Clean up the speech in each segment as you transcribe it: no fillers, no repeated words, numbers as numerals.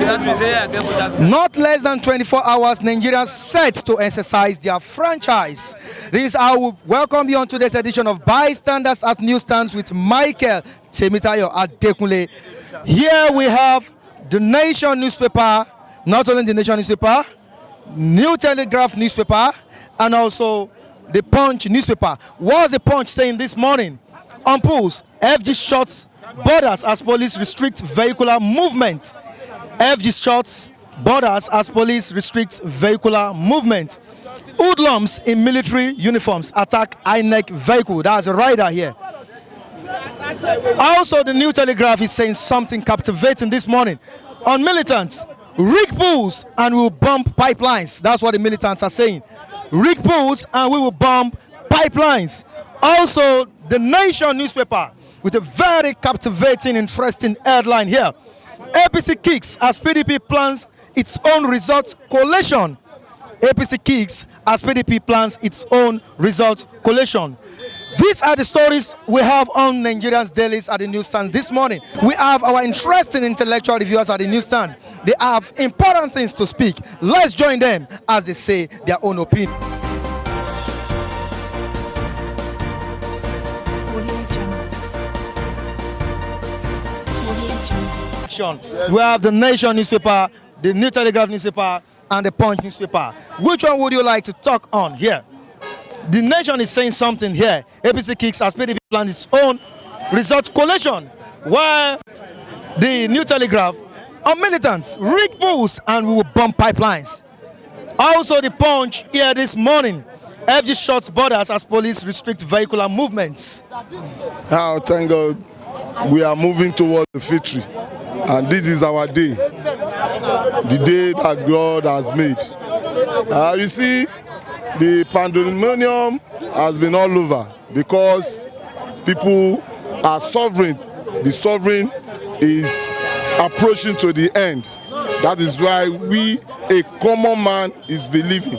Not less than 24 hours, Nigerians set to exercise their franchise. This is how we welcome you on today's edition of Bystanders at Newsstands with Michael Temitayo Adekunle. Here we have the Nation newspaper, not only the Nation newspaper, New Telegraph newspaper, and also the Punch newspaper. What's the Punch saying this morning? On pulse, FG shuts borders as police restrict vehicular movement. FG shuts borders as police restrict vehicular movement. Hoodlums in military uniforms attack INEC vehicle. That's a rider here. Also, the New Telegraph is saying something captivating this morning. On militants, rig pulls and we will bomb pipelines. That's what the militants are saying. Rig pulls and we will bomb pipelines. Also, the Nation newspaper with a very captivating, interesting headline here. APC kicks as PDP plans its own results collation. APC kicks as PDP plans its own results collation. These are the stories we have on Nigerians dailies at the newsstand this morning. We have our interesting intellectual reviewers at the newsstand. They have important things to speak. Let's join them as they say their own opinion. We have the Nation newspaper, the New Telegraph newspaper, and the Punch newspaper. Which one would you like to talk on here? The Nation is saying something here. APC kicks as PDP plans its own result collation, while the New Telegraph on militants, rig pulls and we will bomb pipelines. Also, the Punch here this morning, FG shuts borders as police restrict vehicular movements. Now, thank God, we are moving towards the victory. And this is our day, the day that God has made. You see, the pandemonium has been all over because people are sovereign. The sovereign is approaching to the end. That is why we, a common man, is believing.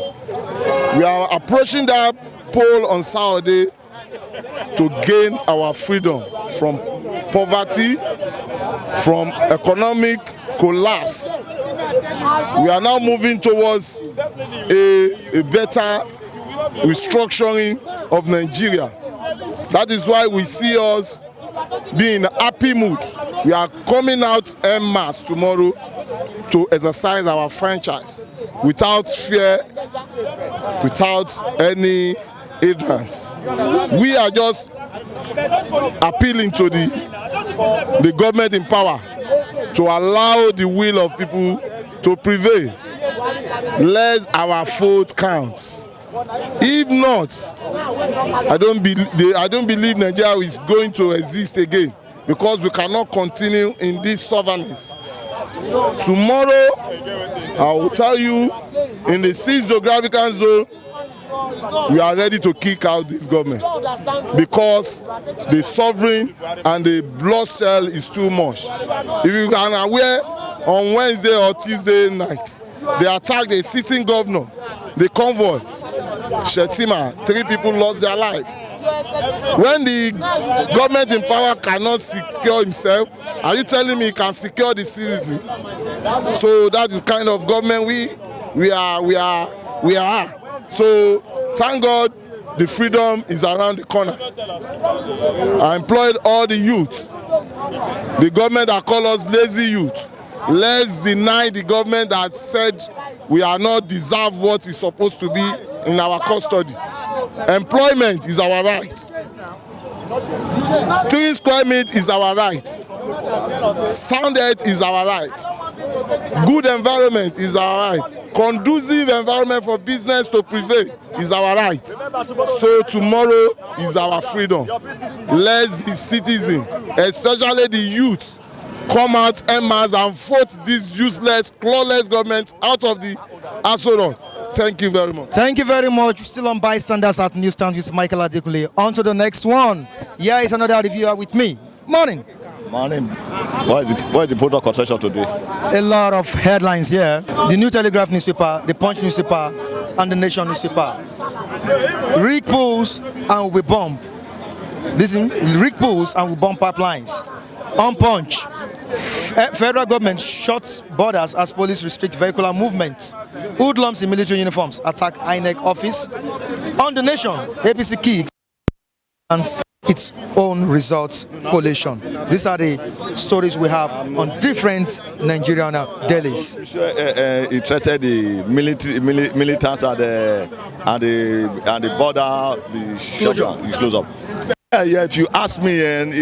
We are approaching that pole on Saturday to gain our freedom from poverty, from economic collapse. We are now moving towards a better restructuring of Nigeria. That is why we see us being in a happy mood. We are coming out en masse tomorrow to exercise our franchise without fear, without any hindrance. We are just appealing to the government in power to allow the will of people to prevail. Let our vote count. If not, I don't believe Nigeria is going to exist again, because we cannot continue in this stubbornness. Tomorrow, I will tell you, in the 6th geographical zone, we are ready to kick out this government because the sovereign and the blood cell is too much. If you are aware, on Wednesday or Tuesday night, they attacked a sitting governor, the convoy, Shetima. 3 people lost their life. When the government in power cannot secure himself, are you telling me he can secure the citizen? So that is kind of government we are. So thank God the freedom is around the corner. I employed all the youth. The government that call us lazy youth. Let's deny the government that said we are not deserve what is supposed to be in our custody. Employment is our right. 3 square meter is our right. Sound health is our right. Good environment is our right. Conducive environment for business to prevail is our right. So tomorrow is our freedom. Let the citizen, especially the youth, come out en masse and vote this useless, clawless government out of the Asoro. Thank you very much. Thank you very much. Still on Bystanders at Newsstands with Michael Adekunle. On to the next one. Here is another reviewer with me. Morning. Morning. What is the product of session today? A lot of headlines here. The New Telegraph newspaper, the Punch newspaper, and the Nation newspaper. Rig pulls and we bomb. Listen, rig pulls and we bomb pipelines. On Punch, Federal government shuts borders as police restrict vehicular movements. Hoodlums in military uniforms attack INEC office. On the nation, APC kicks and its own results collation. These are the stories we have on different Nigerian dailies. Interested the militants at the border, the close up. Yeah, if you ask me, and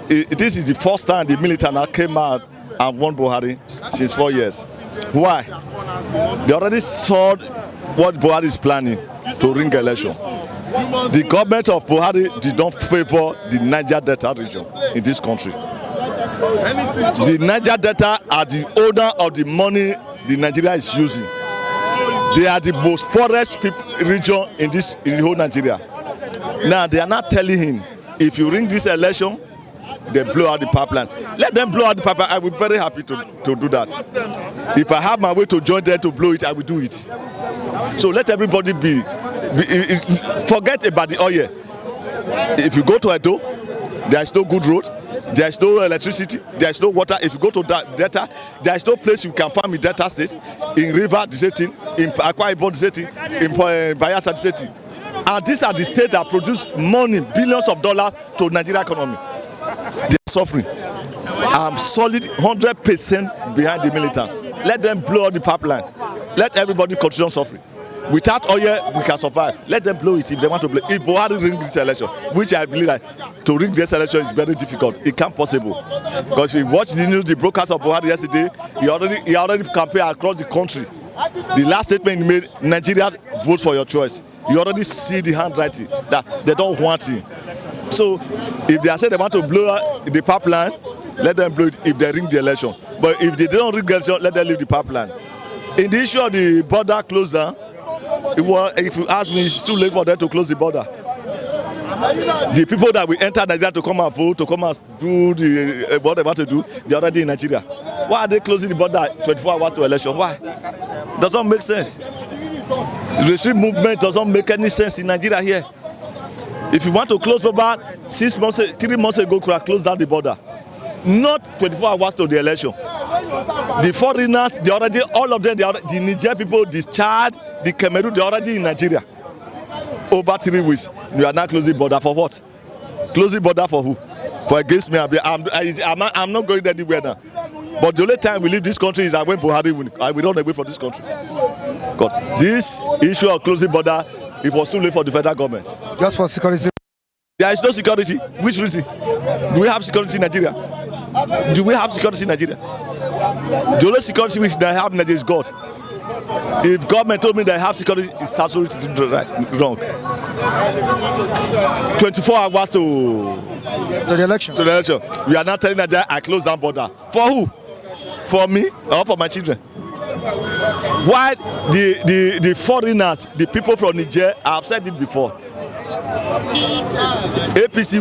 this is the first time the militant came out and won Buhari since 4 years. Why? They already saw what Buhari is planning to ring election. The government of Buhari did not favor the Niger Delta region in this country. The Niger Delta are the owner of the money the Nigeria is using. They are the most poorest region in the whole Nigeria. Now they are not telling him, if you ring this election, they blow out the pipeline. Let them blow out the pipeline. I will be very happy to do that. If I have my way to join them to blow it, I will do it. So let everybody forget about the oil. If you go to Edo, there is no good road, there is no electricity, there is no water. If you go to Delta, there is no place you can find in Delta State, in River, the same thing, in Akwa Ibom, the same thing, in Bayelsa, the same thing. And these are the states that produce money, billions of dollars to Nigeria economy. They are suffering. I'm solid 100% behind the militant. Let them blow out the pipeline. Let everybody continue suffering. Without oil, we can survive. Let them blow it if they want to blow. If Buhari ring this election, which I believe that to ring this election is very difficult. It can't possible. Because if you watch the news, the broadcast of Buhari yesterday, he already campaigned across the country. The last statement he made, Nigeria, vote for your choice. You already see the handwriting that they don't want him. So if they say they want to blow the pipeline, let them blow it if they ring the election. But if they don't ring the election, let them leave the pipeline. In the issue of the border closed down, if you ask me, it's too late for them to close the border. The people that will enter Nigeria to come and vote, to come and do what they want to do, they're already in Nigeria. Why are they closing the border 24 hours to election? Why? Doesn't make sense. The street movement doesn't make any sense in Nigeria here. If you want to close border, 3 months ago, could have closed down the border. Not 24 hours to the election. The foreigners, all of them, the Niger people, the Chad, the Cameroon, they're already in Nigeria. Over 3 weeks. You are now closing border for what? Closing border for who? For against me. I'm not going anywhere now. But the only time we leave this country is when Buhari win. I will run away from this country. God, this issue of closing border, it was too late for the federal government. Just for security. There is no security. Which reason? Do we have security in Nigeria? Do we have security in Nigeria? The only security which they have in Nigeria is God. If government told me they have security, it's absolutely wrong. 24 hours to the election. We are not telling Nigeria I close down border. For who? For me or for my children? Why the foreigners, the people from Niger, I've said it before. APC,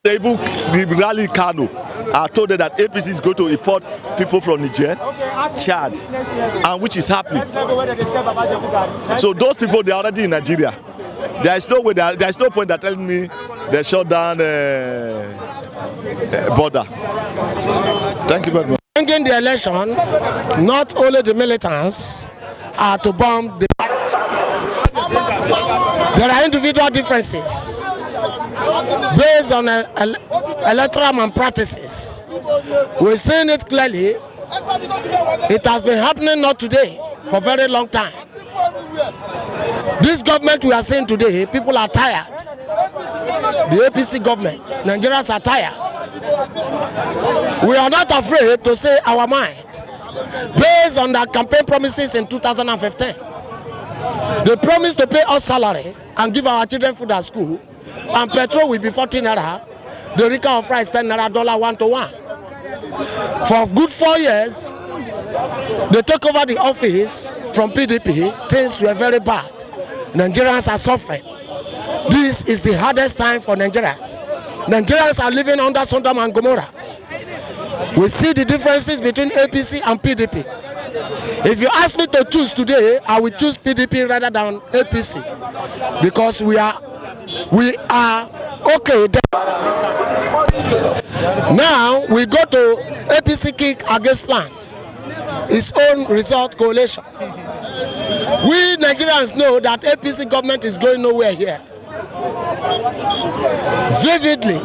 the rally Kano, I told them that APC is going to import people from Niger, Chad, and which is happening. So those people, they are already in Nigeria. There is no way. There is no point that telling me they shut down border. Thank you very much. In the election, not only the militants are to bomb the. There are individual differences based on electoral malpractices. We're seeing it clearly. It has been happening not today, for a very long time. This government we are seeing today, people are tired. The APC government, Nigerians are tired. We are not afraid to say our mind. Based on their campaign promises in 2015, they promised to pay us salary and give our children food at school, and petrol will be 14 naira, the rika of rice 10 naira, dollar 1 to 1. For good 4 years, they took over the office from PDP. Things were very bad. Nigerians are suffering. This is the hardest time for Nigerians. Nigerians are living under Sodom and Gomorrah. We see the differences between APC and PDP. If you ask me to choose today, I will choose PDP rather than APC, because we are we are okay. Now we go to APC kick against plan, its own result coalition. We Nigerians know that APC government is going nowhere here. Vividly,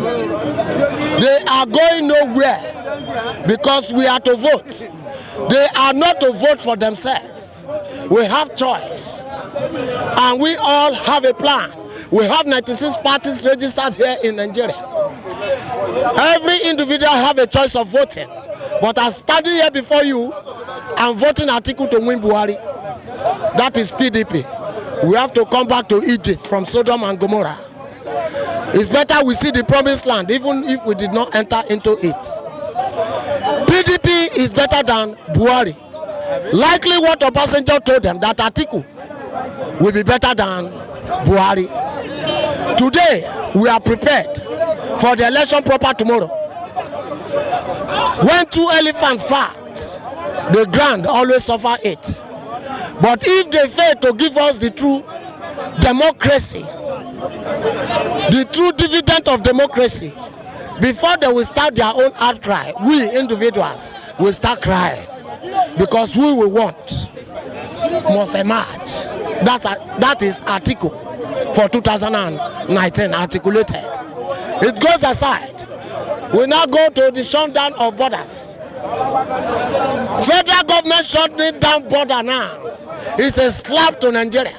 they are going nowhere because we are to vote. They are not to vote for themselves. We have choice, and we all have a plan. We have 96 parties registered here in Nigeria. Every individual have a choice of voting, but as standing here before you, I'm voting Atiku to win Buhari. That is PDP. We have to come back to Egypt from Sodom and Gomorrah. It's better we see the promised land, even if we did not enter into it. PDP is better than Buhari. Likely what Obasanjo told them, that Atiku will be better than Buhari. Today, we are prepared for the election proper tomorrow. When two elephants fight, the ground always suffer it. But if they fail to give us the true democracy, the true dividend of democracy, before they will start their own outcry, we individuals will start crying, because we will want must emerge. That is Article for 2019 articulated. It goes aside. We now go to the shutdown of borders. Federal government shutting down border now is a slap to Nigeria.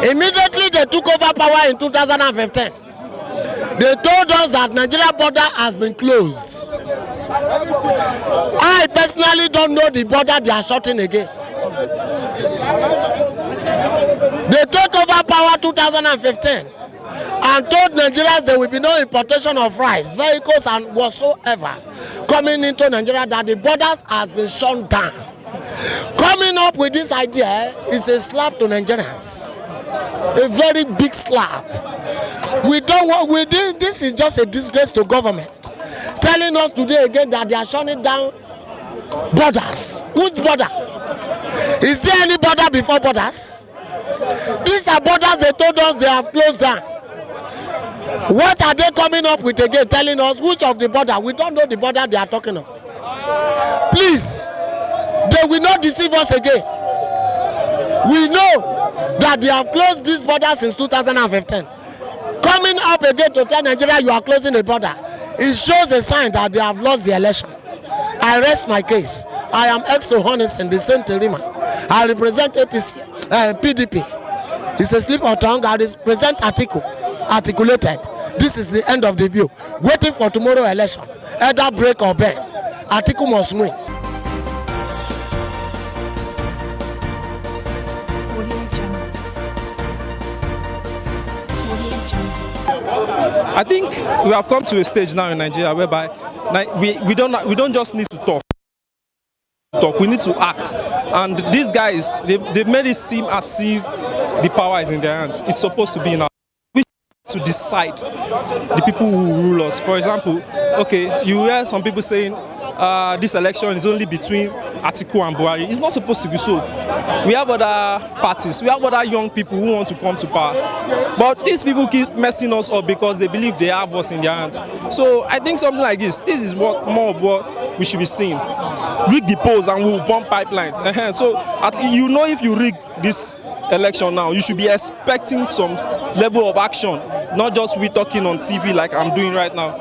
Immediately they took over power in 2015. They told us that Nigeria border has been closed. I personally don't know the border they are shutting again. They took over power 2015 and told Nigerians there will be no importation of rice, vehicles and whatsoever coming into Nigeria, that the borders has been shut down. Coming up with this idea is a slap to Nigerians. A very big slap. We don't want, this is just a disgrace to government. Telling us today again that they are shutting down borders. Which border? Is there any border before borders? These are borders they told us they have closed down. What are they coming up with again, telling us which of the border? We don't know the border they are talking of. Please, they will not deceive us again. We know that they have closed this border since 2015. Coming up again to tell Nigeria you are closing the border, it shows a sign that they have lost the election. I rest my case. I am ex-Honest in the same Terima. I represent APC, PDP. It's a slip of tongue. I represent articulated. This is the end of the view. Waiting for tomorrow election. Either break or bend. Atiku must win. I think we have come to a stage now in Nigeria whereby we don't just need to talk. We need to act. And these guys, they've made it seem as if the power is in their hands. It's supposed to be in our hands. We to decide the people who rule us. For example, okay, you hear some people saying this election is only between Atiku and Buhari. It's not supposed to be so. We have other parties, we have other young people who want to come to power. But these people keep messing us up because they believe they have us in their hands. So I think something like this is what more of what we should be seeing. Rig the polls and we'll bomb pipelines. So you know, if you rig this election now, you should be expecting some level of action, not just we talking on TV like I'm doing right now.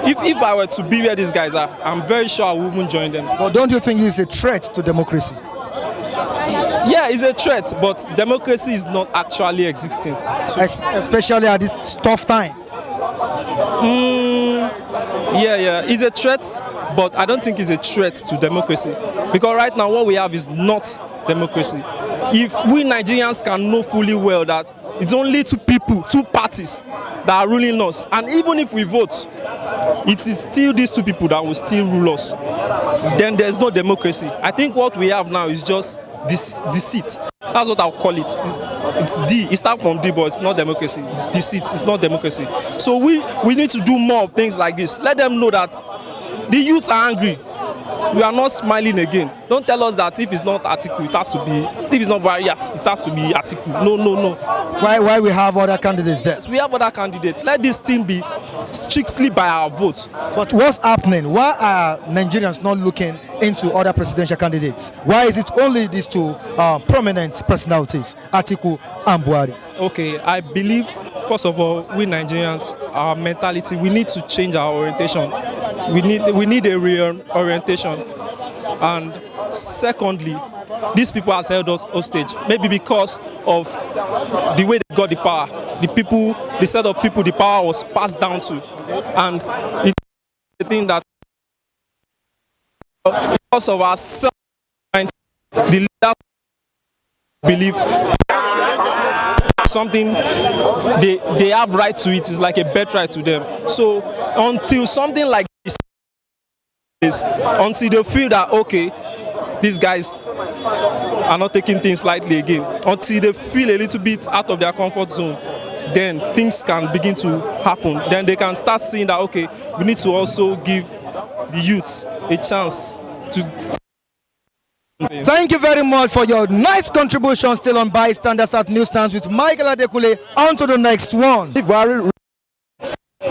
If I were to be where these guys are, I'm very sure I wouldn't join them. But don't you think it's a threat to democracy? Yeah, it's a threat, but democracy is not actually existing. Especially at this tough time. Yeah, it's a threat, but I don't think it's a threat to democracy. Because right now what we have is not democracy. If we Nigerians can know fully well that it's only two parties that are ruling us, and even if we vote, it is still these two people that will still rule us, then there's no democracy. I think what we have now is just deceit. That's what I'll call it. It starts from D, but it's not democracy. It's deceit. It's not democracy. So we need to do more of things like this. Let them know that the youths are angry. we are not smiling again. Don't tell us that if it's not Atiku, it has to be. If it's not Buhari, it has to be Atiku. No. Why we have other candidates there? Yes, we have other candidates. Let this thing be strictly by our vote. But what's happening? Why are Nigerians not looking into other presidential candidates? Why is it only these two prominent personalities, Atiku and Buhari? Okay, I believe, first of all, we Nigerians, our mentality, we need to change our orientation. We need a reorientation. And secondly, these people have held us hostage, maybe because of the way they got the power. The set of people the power was passed down to. And it's the thing that because of our self-mind, the leaders believe something they have right to it is like a birthright to them. So until something like this is, until they feel that okay, these guys are not taking things lightly again, until they feel a little bit out of their comfort zone, then things can begin to happen. Then they can start seeing that okay, we need to also give the youth a chance to. Thank you very much for your nice contribution. Still on Bystanders at Newsstands with Michael Adekule. On to the next one. If Buhari,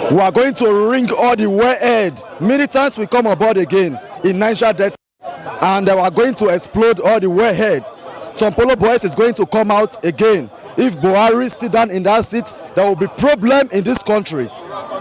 we are going to ring all the way ahead. Militants will come aboard again in Niger Delta, and we are going to explode all the way ahead. Some Polo Boys is going to come out again. If Buhari sit down in that seat, there will be problem in this country.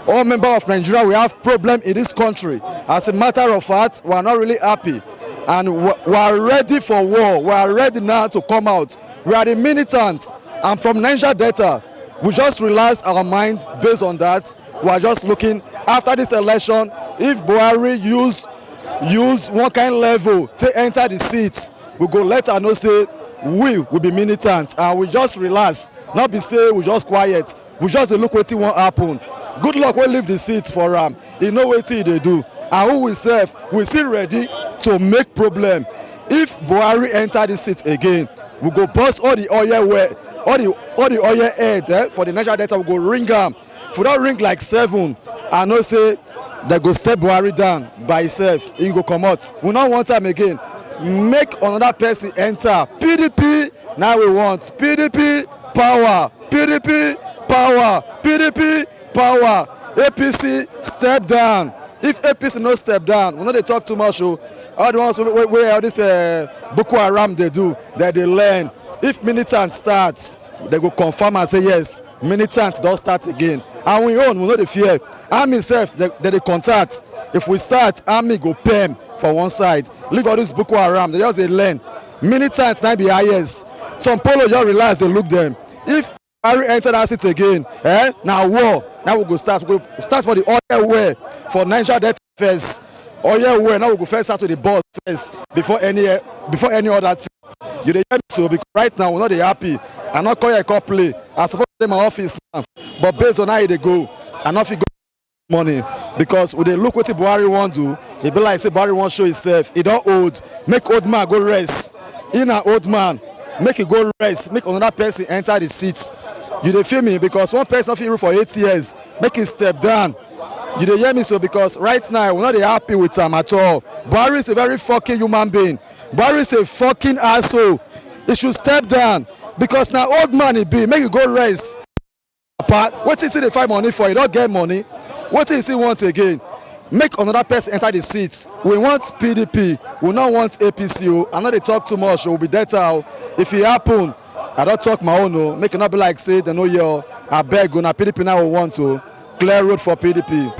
All members of Nigeria, we have problem in this country. As a matter of fact, we are not really happy. And we are ready for war. We are ready now to come out. We are the militants. And from Niger Delta, we just relax our mind based on that. We are just looking after this election. If Buhari use one kind of level to enter the seats, we go let her know say we will be militants. And we just relax. Not be say we just quiet. We just look wetin wan happen. Good luck we leave the seat for am. He know wetin they do. And who we serve, we still ready to make problem. If Buhari enter the seat again, we go bust all the oil all the oil head for the Niger Delta. We go ring them. If we don't ring like 7, I know say they go step Buhari down by himself. He go come out. We don't want time again. Make another person enter. PDP now we want PDP power. PDP power. PDP power. APC step down. If APC no step down, we know they talk too much. All the ones where all this Boko Haram they do, that they learn. If militant starts, they go confirm and say yes, militant don't start again. And we know the fear. Army self, they contact. If we start, army go PM for one side. Leave all this Boko Haram, they just they learn. Militants now be highest. Some Polo just realize they look them. If Harry enter that seat again, now war. Now we go start. We go start for the oil way for Niger Delta first. Oil way. Now we go first start to the boss first before any other thing. You dey hear me so because right now we're not happy. I'm not calling a call play. I suppose to my office now, but based on how they go, I not fit go money because when they look what the Buhari want do, it be like say Buhari want show himself. He don't old. Make old man go rest. In an old man, make it go rest. Make another person enter the seat. You dey feel me? Because one person fit rule for 8 years, make it step down. You dey hear me so because right now we're not happy with him at all. Buhari is a very fucking human being. Buhari is a fucking asshole. He should step down because now old man he be, make it go rest. What is it they find money for? You don't get money. What is he want again? Make another person enter the seats. We want PDP. We don't want APC. I know they talk too much. We'll be better. If it happen, I don't talk my own. Make it not be like say they know you. I beg you. Now PDP now we want to clear road for PDP.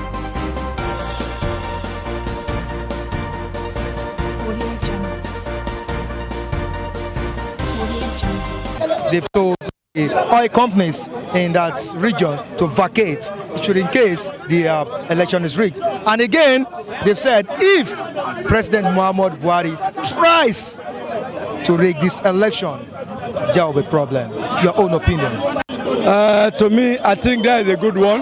They've told the oil companies in that region to vacate should in case the election is rigged. And again, they've said if President Muhammadu Buhari tries to rig this election, there will be a problem. Your own opinion? To me, I think that is a good one.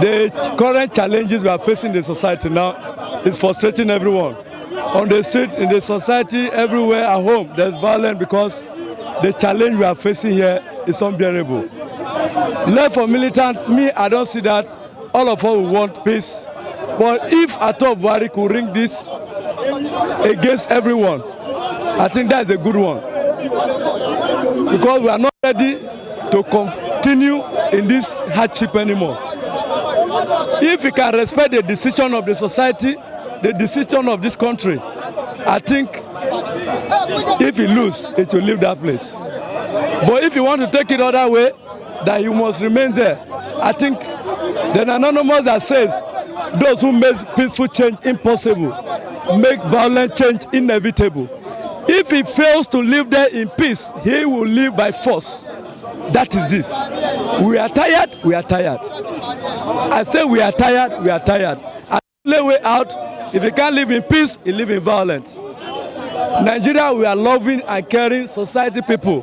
The current challenges we are facing in the society now is frustrating everyone. On the street, in the society, everywhere at home, there's violence because the challenge we are facing here is unbearable. Left for militant, me, I don't see that. All of us want peace. But if at all Buhari could ring this against everyone. I think that's a good one. Because we are not ready to continue in this hardship anymore. If we can respect the decision of the society, the decision of this country, I think if he lose, it will leave that place. But if you want to take it other way, that you must remain there. I think the anonymous that says those who make peaceful change impossible, make violent change inevitable. If he fails to live there in peace, he will live by force. That is it. We are tired, we are tired. I say we are tired, we are tired. And the only way out, if you can't live in peace, you live in violence. Nigeria, we are loving and caring society people.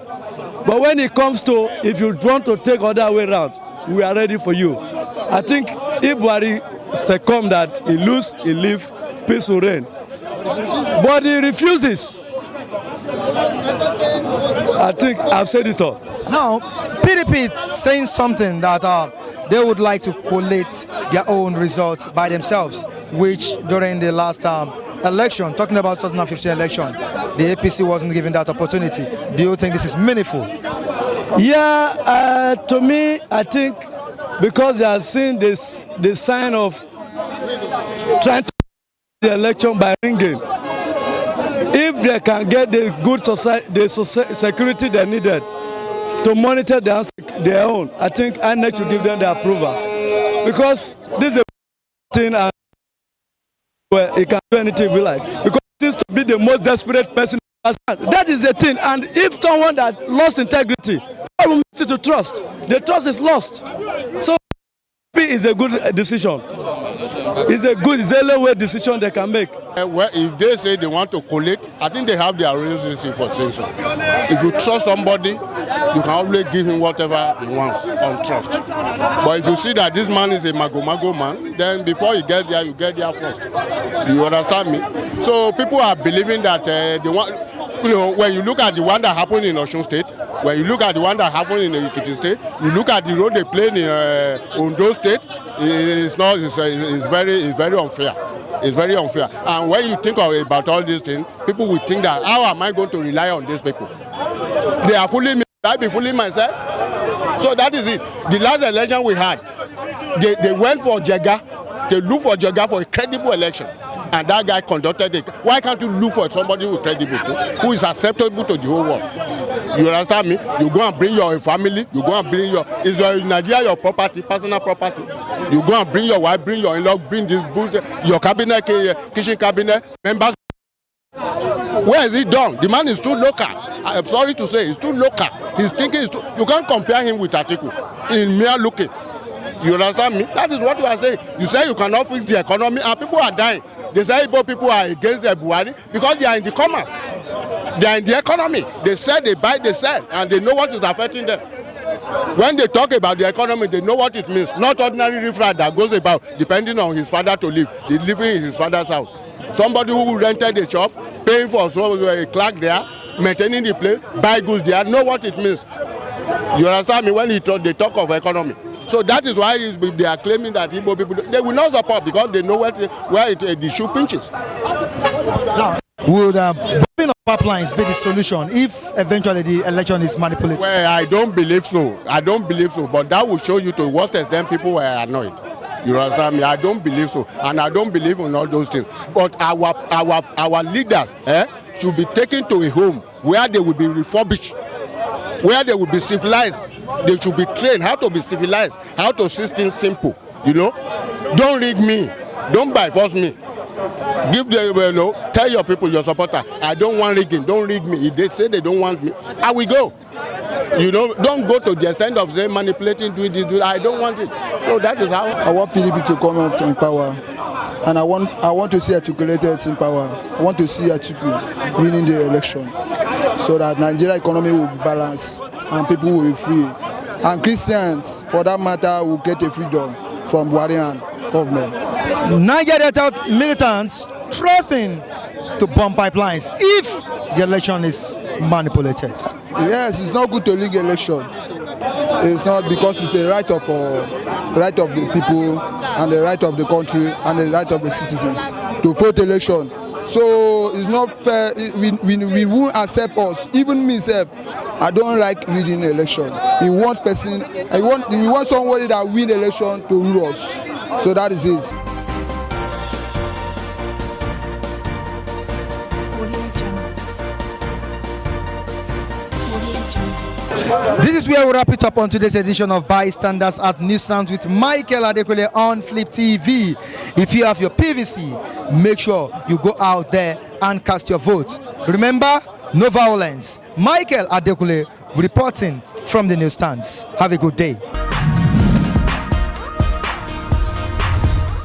But when it comes to, if you want to take other way around, we are ready for you. I think if Buhari succumb that he lose, he live, peace will reign. But he refuses. I think I've said it all. Now, PDP is saying something that they would like to collate their own results by themselves, which during the last election, talking about 2015 election, the APC wasn't given that opportunity. Do you think this is meaningful? Yeah, to me, I think because they have seen this, the sign of trying to the election by ringing. If they can get the good security they needed to monitor their own, I think INEC should give them the approval. Because this is a thing and where he can do anything we like. Because it seems to be the most desperate person. That is the thing. And if someone that lost integrity, how will it to trust? The trust is lost. So is a good decision. It's a good, it's a low way decision they can make. Well, if they say they want to collect, I think they have their reason for saying so. If you trust somebody, you can always give him whatever he wants on trust. But if you see that this man is a mago man, then before you get there first. You understand me? So people are believing that they want, you know, when you look at the one that happened in Osun State, when you look at the one that happened in Ekiti State, you look at the road they played in Ondo State, it's very unfair. It's very unfair. And when you think about all these things, people will think that, how am I going to rely on these people? They are fooling me. I be fooling myself. So that is it. The last election we had, they went for Jega. They looked for Jega for a credible election. And that guy conducted it. Why can't you look for somebody who is credible too, who is acceptable to the whole world? You understand me? You go and bring your family, you go and bring is your Nigeria your property, personal property. You go and bring your wife, bring your in-law, bring this, your cabinet, kitchen cabinet, members. Where is it done? The man is too local. I'm sorry to say, he's too local. His thinking is too, you can't compare him with Atiku in mere looking. You understand me? That is what you are saying. You say you cannot fix the economy and people are dying. They say Igbo people are against the Buhari because they are in the commerce. They are in the economy. They sell, they buy, they sell, and they know what is affecting them. When they talk about the economy, they know what it means. Not ordinary riffraff that goes about depending on his father to live. They living in his father's house. Somebody who rented a shop, paying for a clerk there, maintaining the place, buy goods there, know what it means. You understand me? When they talk of economy. So that is why they are claiming that Igbo people, they will not support because they know where the shoe pinches. Now, would bombing of pipelines be the solution if eventually the election is manipulated? Well, I don't believe so. I don't believe so. But that will show you to what extent people were annoyed. You understand me? I don't believe so. And I don't believe in all those things. But our leaders should be taken to a home where they will be refurbished, where they will be civilized. They should be trained how to be civilized, how to see things simple. You know, don't rig me, don't bypass me. Give the, tell your people, your supporter, I don't want rigging, don't rig me. If they say they don't want me, I will go. You know, don't go to the extent of say manipulating, doing this, I don't want it. So that is how I want PDP to come up in power, and I want to see articulated in power. I want to see Atiku winning the election, so that Nigeria economy will be balanced and people will be free, and Christians, for that matter, will get a freedom from Buharian government. Nigeria militants threaten to bomb pipelines if the election is manipulated. Yes, it's not good to rig election. It's not, because it's the right of the people and the right of the country and the right of the citizens to vote election So it's not fair. We won't accept us. Even myself, I don't like leading election. We want somebody that win election to rule us. So that is it. This is where we wrap it up on today's edition of Bystanders at Newsstands with Michael Adekunle on Flip TV. If you have your PVC, make sure you go out there and cast your vote. Remember, no violence. Michael Adekunle reporting from the Newsstands. Have a good day.